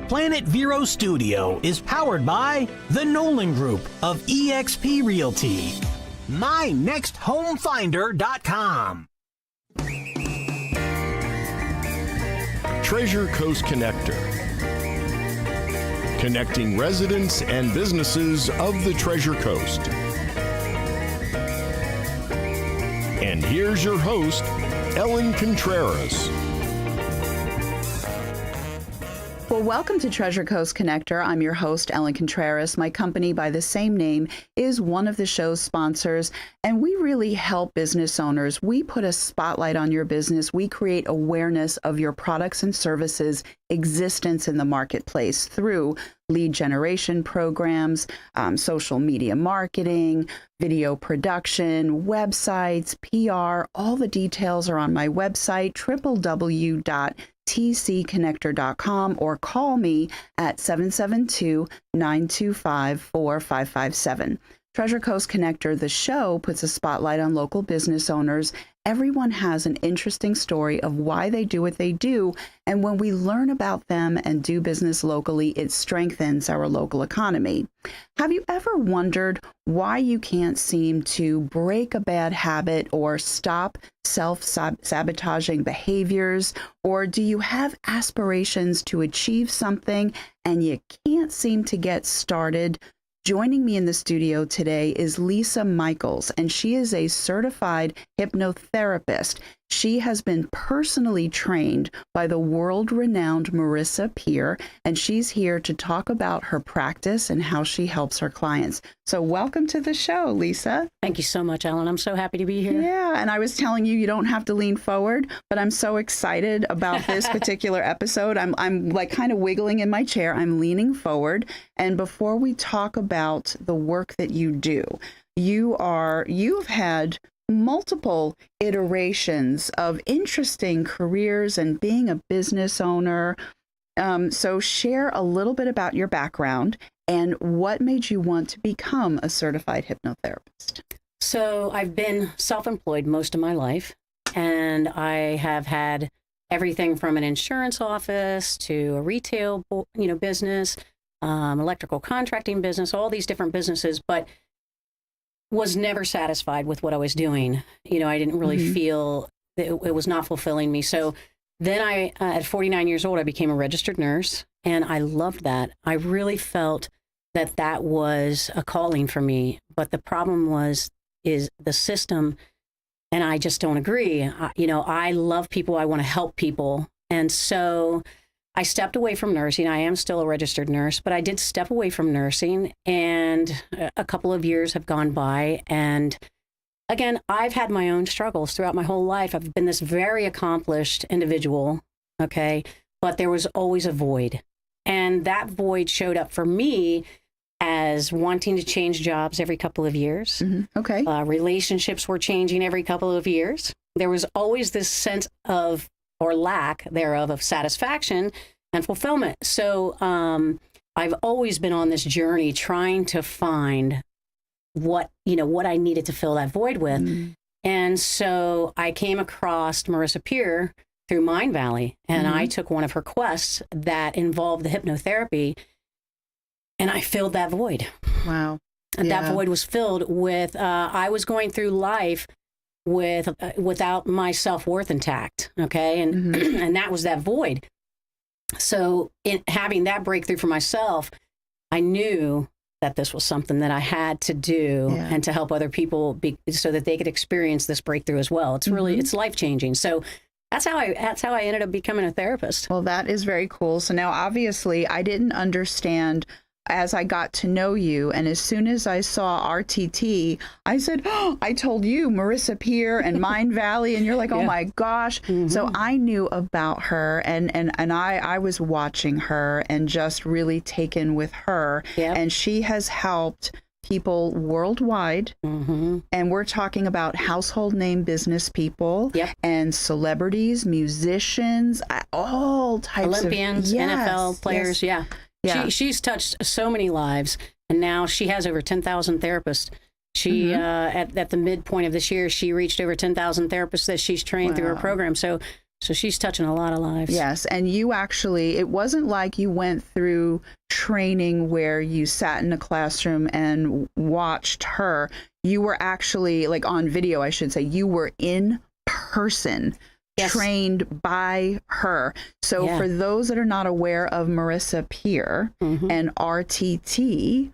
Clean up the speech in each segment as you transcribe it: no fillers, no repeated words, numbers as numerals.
Planet Vero Studio is powered by the Nolan Group of eXp Realty. MyNextHomeFinder.com. Treasure Coast Connector. Connecting residents and businesses of the Treasure Coast. And here's your host, Ellen Contreras. Well, welcome to Treasure Coast Connector. I'm your host, Ellen Contreras. My company by the same name is one of the show's sponsors, and we really help business owners. We put a spotlight on your business. We create awareness of your products and services' existence in the marketplace through lead generation programs, social media marketing, video production, websites, PR. All the details are on my website, www.tcconnector.com, or call me at 772-925-4557. Treasure Coast Connector, the show, puts a spotlight on local business owners. Everyone has an interesting story of why they do what they do, and when we learn about them and do business locally, it strengthens our local economy. Have you ever wondered why you can't seem to break a bad habit or stop self-sabotaging behaviors? Or do you have aspirations to achieve something and you can't seem to get started? Joining me in the studio today is Lisa Michaels, and she is a certified hypnotherapist. She has been personally trained by the world-renowned Marissa Peer, and she's here to talk about her practice and how she helps her clients. So welcome to the show, Lisa. Thank you so much, Ellen. I'm so happy to be here. Yeah, and I was telling you, you don't have to lean forward, but I'm so excited about this particular episode. I'm like kind of wiggling in my chair. I'm leaning forward. And before we talk about the work that you do, you've had multiple iterations of interesting careers and being a business owner. So share a little bit about your background and what made you want to become a certified hypnotherapist. So I've been self-employed most of my life, and I have had everything from an insurance office to a retail, business, electrical contracting business, all these different businesses, but was never satisfied with what I was doing. I didn't really feel that it was not fulfilling me. So then at 49 years old, I became a registered nurse, and I loved that. I really felt that was a calling for me. But the problem is the system, and I just don't agree. I love people. I want to help people. And so I stepped away from nursing. I am still a registered nurse, but I did step away from nursing, and a couple of years have gone by. And again, I've had my own struggles throughout my whole life. I've been this very accomplished individual, okay? But there was always a void. And that void showed up for me as wanting to change jobs every couple of years. Okay. Relationships were changing every couple of years. There was always this sense of, or lack thereof, of satisfaction and fulfillment. So I've always been on this journey trying to find what I needed to fill that void with. And so I came across Marissa Peer through Mind Valley, and I took one of her quests that involved the hypnotherapy, and I filled that void. Wow. And that void was filled with, I was going through life without my self-worth intact, okay? And and that was that void. So in having that breakthrough for myself, I knew that this was something that I had to do and to help other people so that they could experience this breakthrough as well. It's really, it's life-changing. So that's how I ended up becoming a therapist. Well, that is very cool. So now, obviously, I didn't understand as I got to know you, and as soon as I saw RTT, I said, oh, I told you Marissa Peer and Mind Valley, and you're like, oh my gosh. So I knew about her, and I was watching her and just really taken with her. And she has helped people worldwide, and we're talking about household name business people and celebrities, musicians, all types Olympians, of NFL players. She's touched so many lives, and now she has over 10,000 therapists. She at the midpoint of this year, she reached over 10,000 therapists that she's trained through her program. So So she's touching a lot of lives. Yes. And you actually, it wasn't like you went through training where you sat in a classroom and watched her. You were actually, like, on video, I should say, you were in person. Yes. Trained by her. So for those that are not aware of Marissa Peer and RTT,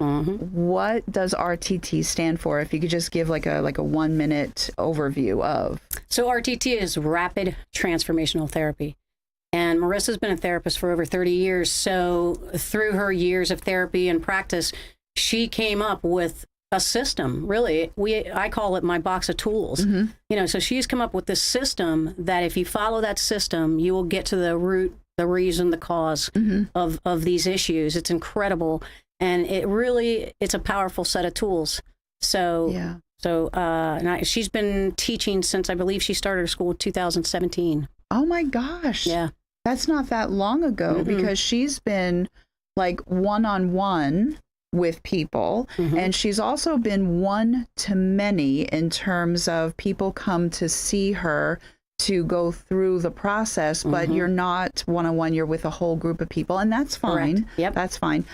what does RTT stand for? If you could just give like a 1 minute overview of. So RTT is Rapid Transformational Therapy. And Marissa's been a therapist for over 30 years. So through her years of therapy and practice, she came up with a system, really. I call it my box of tools. You know, so she's come up with this system that if you follow that system, you will get to the root, the reason, the cause of these issues. It's incredible. And it's a powerful set of tools. So, she's been teaching since, I believe she started her school in 2017. Oh my gosh. Yeah. That's not that long ago because she's been like one-on-one with people. And she's also been one to many in terms of people come to see her to go through the process, but you're not one-on-one, you're with a whole group of people, and that's fine. Correct. Yep. That's fine.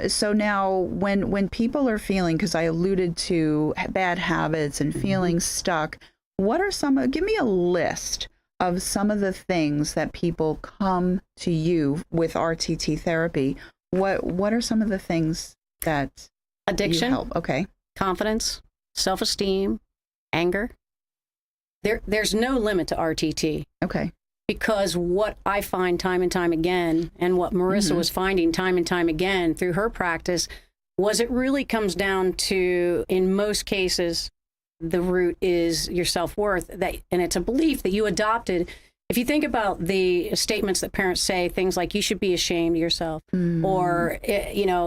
So now when people are feeling, because I alluded to bad habits and feeling stuck, what are give me a list of some of the things that people come to you with RTT therapy. What are some of the things that addiction, you help? Okay. Confidence, self-esteem, anger. There's no limit to RTT. Okay. Because what I find time and time again, and what Marissa was finding time and time again through her practice, was it really comes down to, in most cases, the root is your self-worth, and it's a belief that you adopted. If you think about the statements that parents say, things like, you should be ashamed of yourself, or,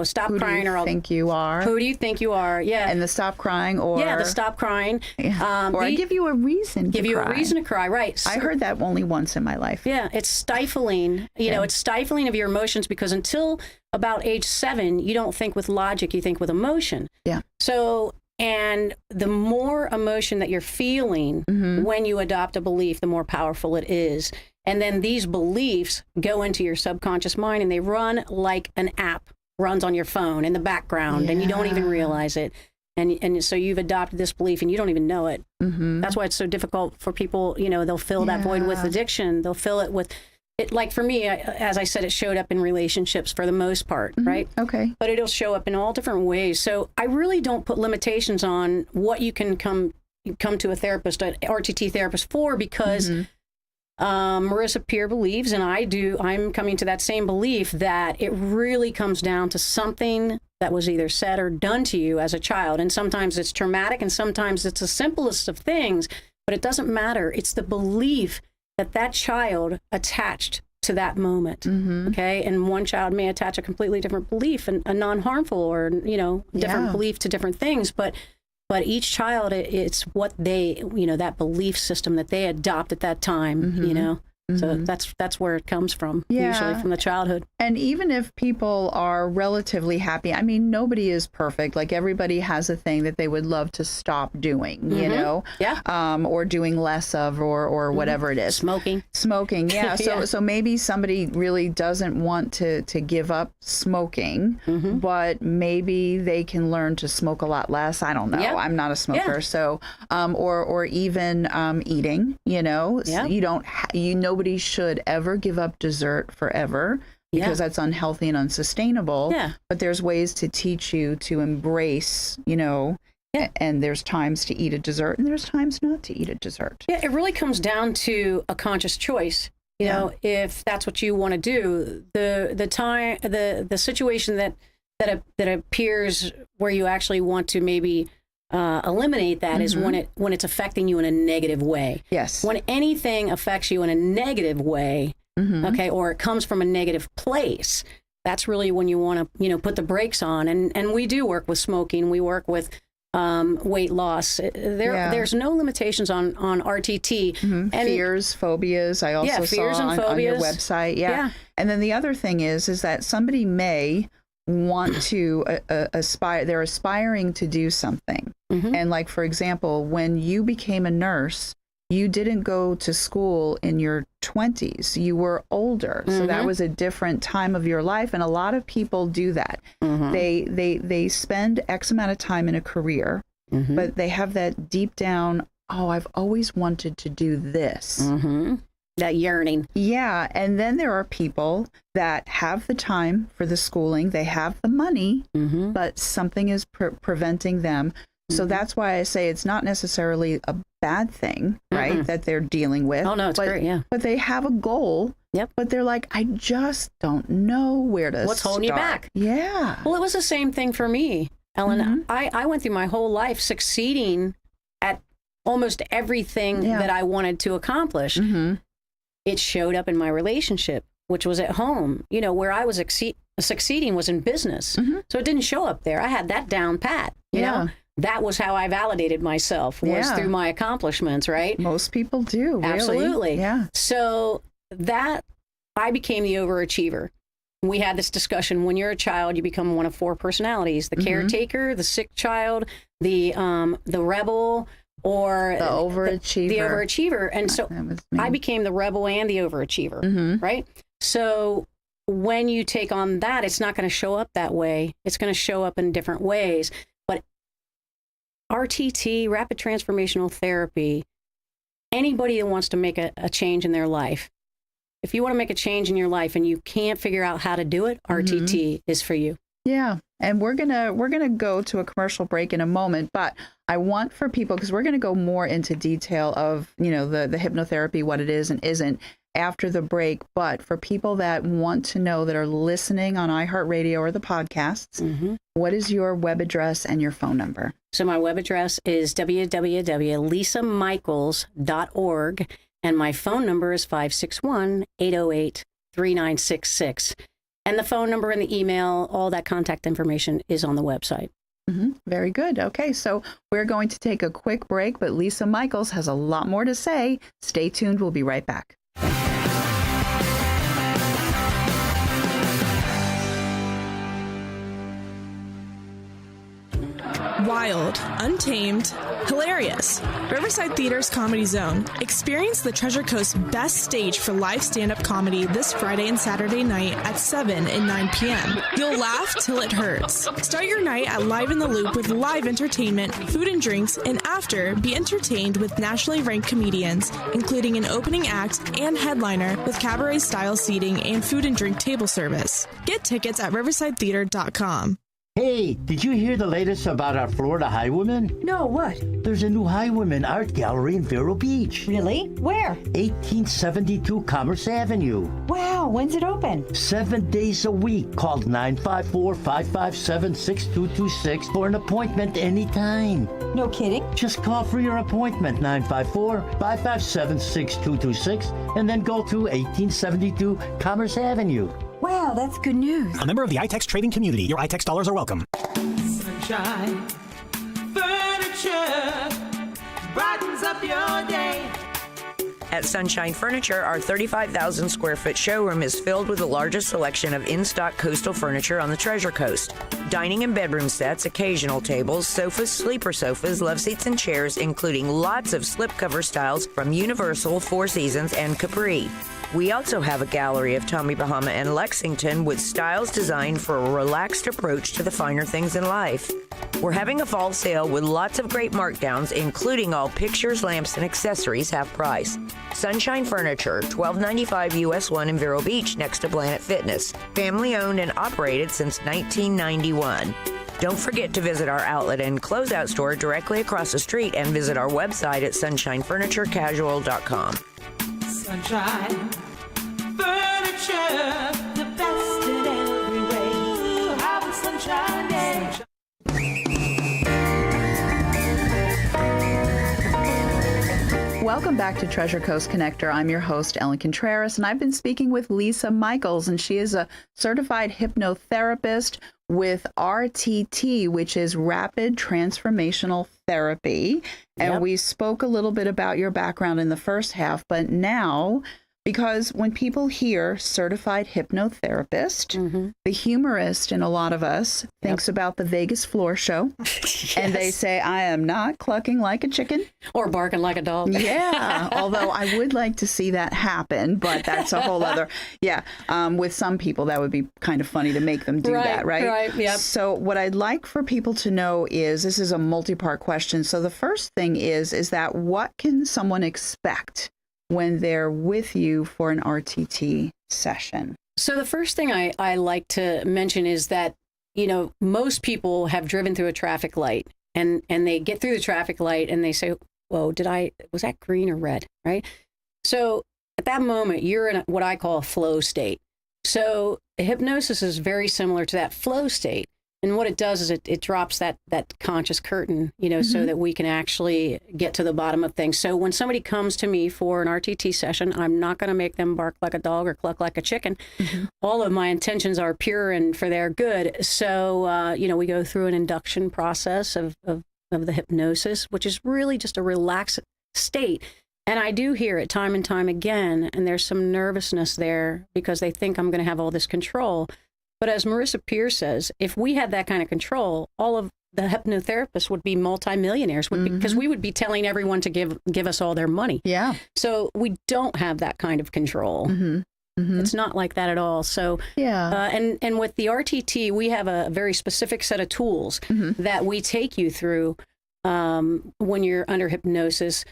stop crying, or Who do you think you are? Who do you think you are? Yeah. And the stop crying, or... Yeah, the stop crying. Or I give you a reason to cry. A reason to cry, right. I heard that only once in my life. Yeah, it's stifling. It's stifling of your emotions, because until about age 7, you don't think with logic, you think with emotion. Yeah. So... And the more emotion that you're feeling when you adopt a belief, the more powerful it is. And then these beliefs go into your subconscious mind, and they run like an app runs on your phone in the background, and you don't even realize it. And so you've adopted this belief and you don't even know it. That's why it's so difficult for people. They'll fill that void with addiction. They'll fill it with... Like for me, as I said, it showed up in relationships for the most part, right? Okay. But it'll show up in all different ways. So I really don't put limitations on what you can come to a therapist, an RTT therapist for, because Marissa Peer believes, and I'm coming to that same belief, that it really comes down to something that was either said or done to you as a child. And sometimes it's traumatic, and sometimes it's the simplest of things, but it doesn't matter. It's the belief that child attached to that moment. Okay. And one child may attach a completely different belief, and a non-harmful or, different belief to different things. But each child, it's what they, that belief system that they adopt at that time, So that's where it comes from, usually from the childhood. And even if people are relatively happy, I mean, nobody is perfect. Like, everybody has a thing that they would love to stop doing, or doing less of, or whatever it is. Smoking, yeah. So maybe somebody really doesn't want to give up smoking, but maybe they can learn to smoke a lot less. I don't know. Yeah. I'm not a smoker, so or even eating. Nobody should ever give up dessert forever, because that's unhealthy and unsustainable. Yeah. But there's ways to teach you to embrace, and there's times to eat a dessert and there's times not to eat a dessert. Yeah, it really comes down to a conscious choice. If that's what you want to do, the situation that appears where you actually want to maybe eliminate that is when it's affecting you in a negative way. Yes. When anything affects you in a negative way, okay, or it comes from a negative place, that's really when you want to, put the brakes on. And we do work with smoking. We work with weight loss. There's no limitations on RTT. And fears, phobias. I also fears saw and on your website. Yeah. And then the other thing is that somebody may want to aspire. They're aspiring to do something. And like, for example, when you became a nurse, you didn't go to school in your 20s. You were older. So that was a different time of your life. And a lot of people do that. They spend X amount of time in a career, but they have that deep down, oh, I've always wanted to do this. That yearning. Yeah. And then there are people that have the time for the schooling, they have the money, but something is preventing them. So that's why I say it's not necessarily a bad thing, right, that they're dealing with. Oh, no, it's great, yeah. But they have a goal, but they're like, I just don't know where to What's holding you back? Yeah. Well, it was the same thing for me, Ellen. I went through my whole life succeeding at almost everything that I wanted to accomplish. It showed up in my relationship, which was at home. You know, where I was succeeding was in business. So it didn't show up there. I had that down pat, you know? That was how I validated myself, was through my accomplishments, right? Most people do, really. Absolutely. Yeah. So that, I became the overachiever. We had this discussion. When you're a child, you become one of 4 personalities: the caretaker, the sick child, the rebel, or the overachiever. The overachiever. And so I became the rebel and the overachiever, right? So when you take on that, it's not going to show up that way. It's going to show up in different ways. But RTT, Rapid Transformational Therapy, anybody that wants to make a change in their life, if you want to make a change in your life and you can't figure out how to do it, RTT is for you. Yeah. And we're gonna go to a commercial break in a moment, but I want for people, because we're gonna go more into detail of, you know, the hypnotherapy, what it is and isn't, after the break. But for people that want to know, that are listening on iHeartRadio or the podcasts, what is your web address and your phone number? So my web address is www.lisamichaels.org, and my phone number is 561-808-3966. And the phone number and the email, all that contact information is on the website. Very good. Okay, so we're going to take a quick break, but Lisa Michaels has a lot more to say. Stay tuned. We'll be right back. Wild, untamed, hilarious. Riverside Theater's Comedy Zone. Experience the Treasure Coast's best stage for live stand-up comedy this Friday and Saturday night at 7 and 9 p.m. You'll laugh till it hurts. Start your night at Live in the Loop with live entertainment, food and drinks, and after, be entertained with nationally ranked comedians, including an opening act and headliner with cabaret-style seating and food and drink table service. Get tickets at riversidetheater.com. Hey, did you hear the latest about our Florida Highwomen? No, what? There's a new Highwomen art gallery in Vero Beach. Really? Where? 1872 Commerce Avenue. Wow, when's it open? 7 days a week. Call 954-557-6226 for an appointment anytime. No kidding? Just call for your appointment, 954-557-6226, and then go to 1872 Commerce Avenue. Wow, that's good news. A member of the iTex trading community. Your iTex dollars are welcome. Sunshine Furniture brightens up your day. At Sunshine Furniture, our 35,000 square foot showroom is filled with the largest selection of in-stock coastal furniture on the Treasure Coast. Dining and bedroom sets, occasional tables, sofas, sleeper sofas, love seats, and chairs, including lots of slipcover styles from Universal, Four Seasons, and Capri. We also have a gallery of Tommy Bahama and Lexington with styles designed for a relaxed approach to the finer things in life. We're having a fall sale with lots of great markdowns, including all pictures, lamps, and accessories half price. Sunshine Furniture, $1295 US 1 in Vero Beach next to Planet Fitness. Family owned and operated since 1991. Don't forget to visit our outlet and closeout store directly across the street and visit our website at sunshinefurniturecasual.com. Sunshine Furniture, the best in every way. Ooh, having sunshine day. Welcome back to Treasure Coast Connector. I'm your host, Ellen Contreras, and I've been speaking with Lisa Michaels, and she is a certified hypnotherapist with RTT, which is Rapid Transformational Therapy. And we spoke a little bit about your background in the first half, but now, Because when people hear certified hypnotherapist, the humorist in a lot of us thinks about the Vegas floor show. And they say, I am not clucking like a chicken. Or barking like a dog. Yeah. Although I would like to see that happen, but that's a whole other, with some people, that would be kind of funny to make them do that, right? Right, yep. So what I'd like for people to know is, this is a multi-part question. So the first thing is that what can someone expect when they're with you for an RTT session? So the first thing I like to mention is that, most people have driven through a traffic light and they get through the traffic light and they say, whoa, was that green or red, right? So at that moment, you're in what I call a flow state. So hypnosis is very similar to that flow state. And what it does is it drops that conscious curtain, so that we can actually get to the bottom of things. So when somebody comes to me for an RTT session, I'm not going to make them bark like a dog or cluck like a chicken. All of my intentions are pure and for their good. So, we go through an induction process of the hypnosis, which is really just a relaxed state. And I do hear it time and time again, and there's some nervousness there because they think I'm going to have all this control. But as Marissa Peer says, if we had that kind of control, all of the hypnotherapists would be multimillionaires because we would be telling everyone to give us all their money. Yeah. So we don't have that kind of control. It's not like that at all. So and with the RTT, we have a very specific set of tools that we take you through when you're under hypnosis.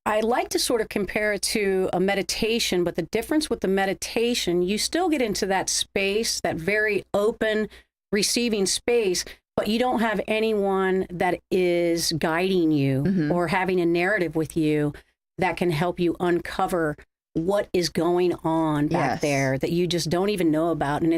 I like to sort of compare it to a meditation, but the difference with the meditation, you still get into that space, that very open receiving space, but you don't have anyone that is guiding you or having a narrative with you that can help you uncover what is going on back there that you just don't even know about. And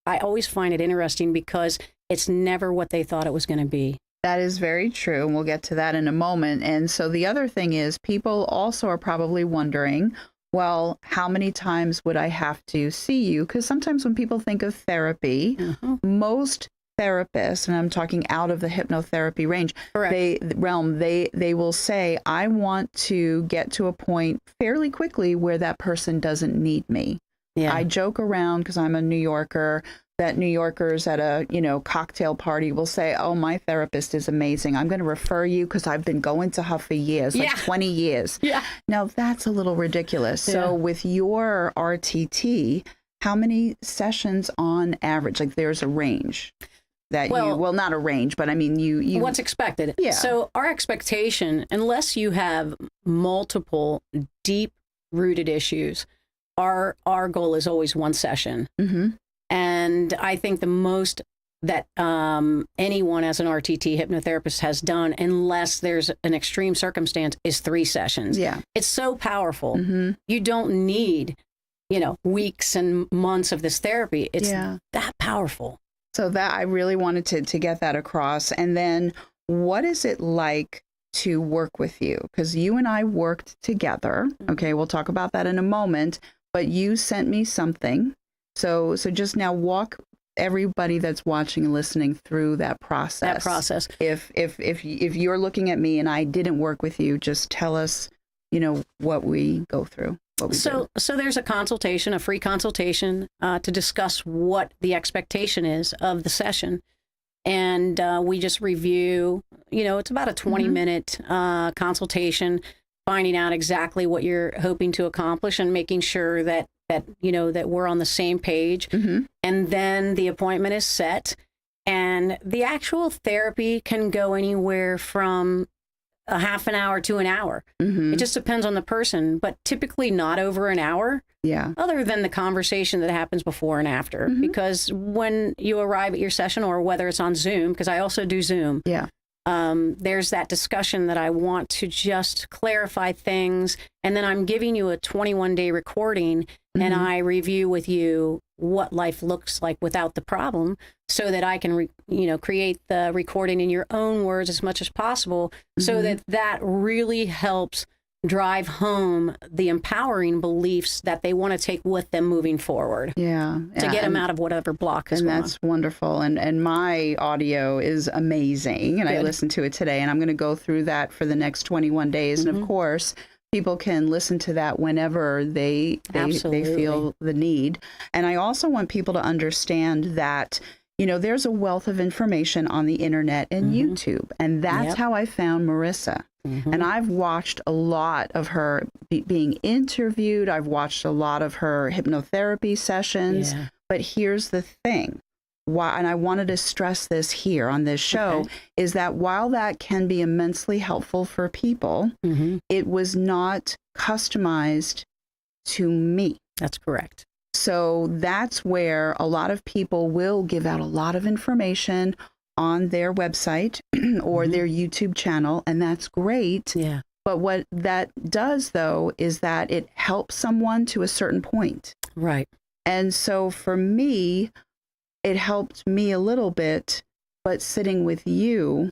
I always find it interesting because it's never what they thought it was going to be. That is very true, and we'll get to that in a moment. And so the other thing is, people also are probably wondering, well, how many times would I have to see you? Because sometimes when people think of therapy, most therapists, and I'm talking out of the hypnotherapy range, they will say, I want to get to a point fairly quickly where that person doesn't need me. Yeah. I joke around because I'm a New Yorker that New Yorkers at a, cocktail party will say, oh, my therapist is amazing. I'm going to refer you because I've been going to her for years, like 20 years. Yeah. Now, that's a little ridiculous. Yeah. So with your RTT, how many sessions on average? Like there's a range that not a range, but I mean, you what's expected. Yeah. So our expectation, unless you have multiple deep-rooted issues, our goal is always one session. And I think the most that anyone as an RTT hypnotherapist has done, unless there's an extreme circumstance, is 3 sessions. Yeah. It's so powerful. You don't need, weeks and months of this therapy. It's that powerful. So that I really wanted to get that across. And then what is it like to work with you? Because you and I worked together. Okay, we'll talk about that in a moment. But you sent me something. So just now walk everybody that's watching and listening through that process. If you're looking at me and I didn't work with you, just tell us, what we go through. So there's a free consultation to discuss what the expectation is of the session. And we just review, it's about a 20-minute consultation, finding out exactly what you're hoping to accomplish and making sure that we're on the same page. And then the appointment is set, and the actual therapy can go anywhere from a half an hour to an hour. It just depends on the person, but typically not over an hour. Yeah. Other than the conversation that happens before and after, because when you arrive at your session, or whether it's on Zoom, because I also do Zoom. Yeah. There's that discussion that I want to just clarify things. And then I'm giving you a 21-day recording, and I review with you what life looks like without the problem, so that I can, create the recording in your own words as much as possible, so that really helps drive home the empowering beliefs that they want to take with them moving forward. Yeah. To get them out of whatever block is going on. And that's wonderful. And my audio is amazing. And I listened to it today, and I'm going to go through that for the next 21 days. And of course, people can listen to that whenever they feel the need. And I also want people to understand that, there's a wealth of information on the internet and YouTube. And that's how I found Marissa. And I've watched a lot of her being interviewed. I've watched a lot of her hypnotherapy sessions. Yeah. But here's the thing. And I wanted to stress this here on this show, is that while that can be immensely helpful for people, it was not customized to me. That's correct. So that's where a lot of people will give out a lot of information on their website or their YouTube channel, and that's great. Yeah. But what that does, though, is that it helps someone to a certain point. Right. And so for me, it helped me a little bit, but sitting with you,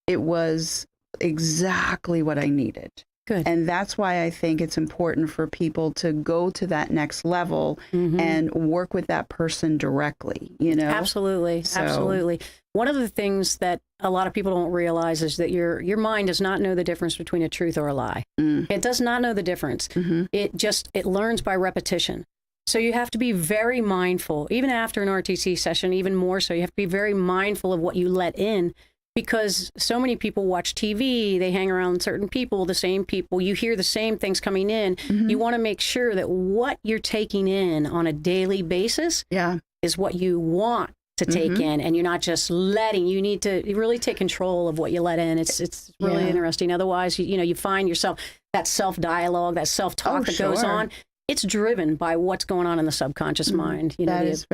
it was exactly what I needed. Good. And that's why I think it's important for people to go to that next level and work with that person directly, Absolutely. So. Absolutely. One of the things that a lot of people don't realize is that your mind does not know the difference between a truth or a lie. It does not know the difference. It learns by repetition. So you have to be very mindful, even after an RTC session, even more so, you have to be very mindful of what you let in, because so many people watch TV, they hang around certain people, the same people, you hear the same things coming in. You want to make sure that what you're taking in on a daily basis is what you want to take in, and you're not just letting. You need to really take control of what you let in. It's really interesting. Otherwise, you find yourself, that self-dialogue, that self-talk that goes on, it's driven by what's going on in the subconscious mind. That is,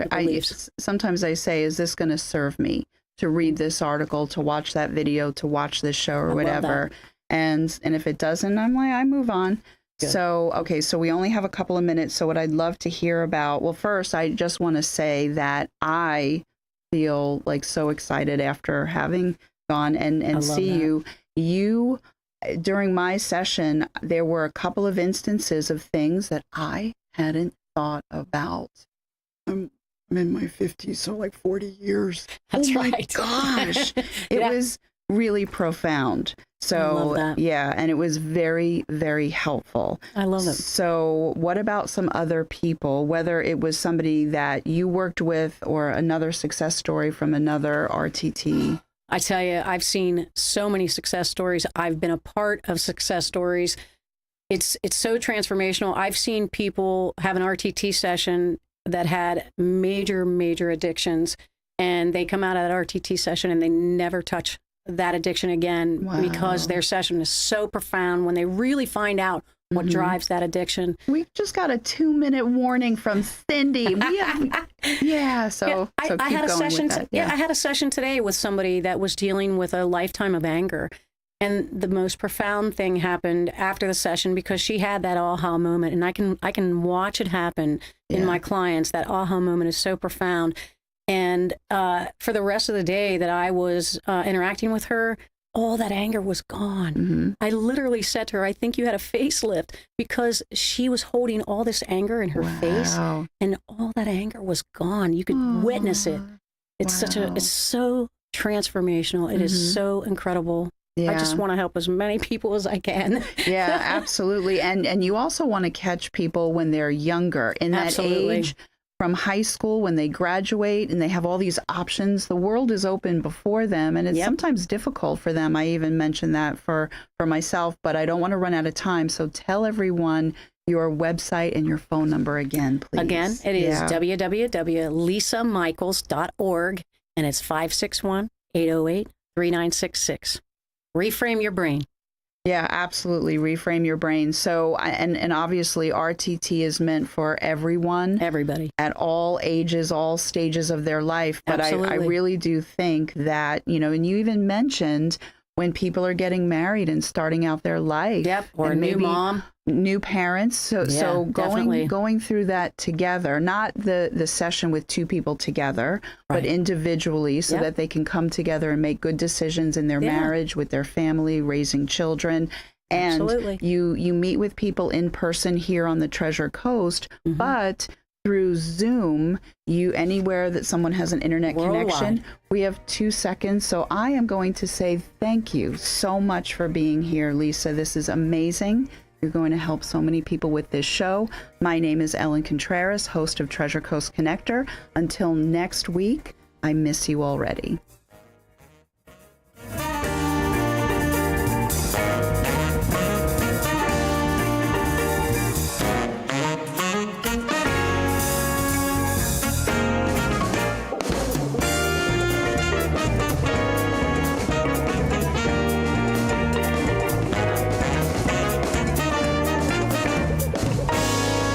sometimes I say, is this going to serve me to read this article, to watch that video, to watch this show or whatever? And if it doesn't, I'm like, I move on. Good. So, okay, so we only have a couple of minutes. So what I'd love to hear about, well, first, I just want to say that I feel like so excited after having gone and see you. You, during my session, there were a couple of instances of things that I hadn't thought about. I'm in my 50s, so like 40 years. That's right. Oh my gosh. It was really profound. So, and it was very, very helpful. I love it. So what about some other people, whether it was somebody that you worked with or another success story from another RTT? I tell you, I've seen so many success stories. I've been a part of success stories. It's so transformational. I've seen people have an RTT session that had major addictions, and they come out of that RTT session and they never touch that addiction again because their session is so profound when they really find out what drives that addiction. We just got a 2-minute warning from Cindy. So I had a session. I had a session today with somebody that was dealing with a lifetime of anger, and the most profound thing happened after the session because she had that aha moment, and I can watch it happen in my clients. That aha moment is so profound. And for the rest of the day that I was interacting with her, all that anger was gone. I literally said to her, I think you had a facelift, because she was holding all this anger in her face, and all that anger was gone. You could witness it. It's it's so transformational. It is so incredible. I just want to help as many people as I can. Absolutely. And you also want to catch people when they're younger, in that age. From high school, when they graduate and they have all these options, the world is open before them, and it's sometimes difficult for them. I even mentioned that for myself, but I don't want to run out of time. So tell everyone your website and your phone number again, please. Again, it is www.lisamichaels.org, and it's 561-808-3966. Reframe your brain. Yeah, absolutely. Reframe your brain. So, and obviously RTT is meant for everyone. Everybody. At all ages, all stages of their life. But I really do think that, and you even mentioned when people are getting married and starting out their life. Or a new mom. New parents. So going through that together, not the session with two people together, but individually, so that they can come together and make good decisions in their marriage, with their family, raising children. And you meet with people in person here on the Treasure Coast, but through Zoom, anywhere that someone has an internet connection, we have 2 seconds. So I am going to say thank you so much for being here, Lisa. This is amazing. You're going to help so many people with this show. My name is Ellen Contreras, host of Treasure Coast Connector. Until next week, I miss you already.